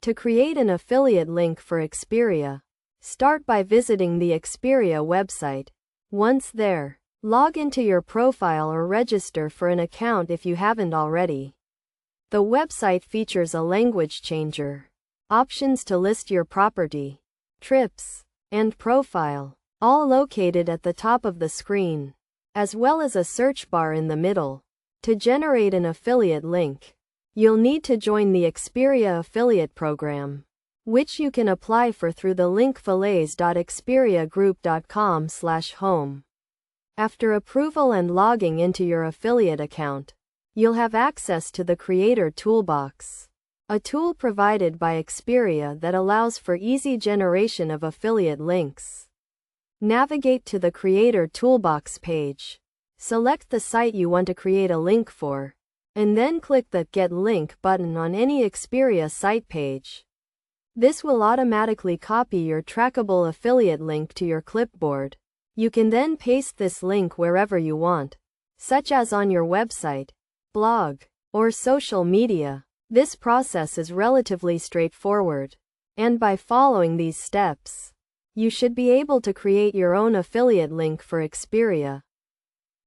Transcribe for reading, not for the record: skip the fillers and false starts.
To create an affiliate link for Expedia, start by visiting the Expedia website. Once there, log into your profile or register for an account if you haven't already. The website features a language changer, options to list your property, trips, and profile, all located at the top of the screen, as well as a search bar in the middle. To generate an affiliate link, you'll need to join the Expedia affiliate program, which you can apply for through the link fillets.experiagroup.com/home. After approval and logging into your affiliate account, you'll have access to the Creator Toolbox, a tool provided by Expedia that allows for easy generation of affiliate links. Navigate to the Creator Toolbox page. Select the site you want to create a link for, and then click the Get Link button on any Expedia site page. This will automatically copy your trackable affiliate link to your clipboard. You can then paste this link wherever you want, such as on your website, blog, or social media. This process is relatively straightforward, and by following these steps, you should be able to create your own affiliate link for Expedia.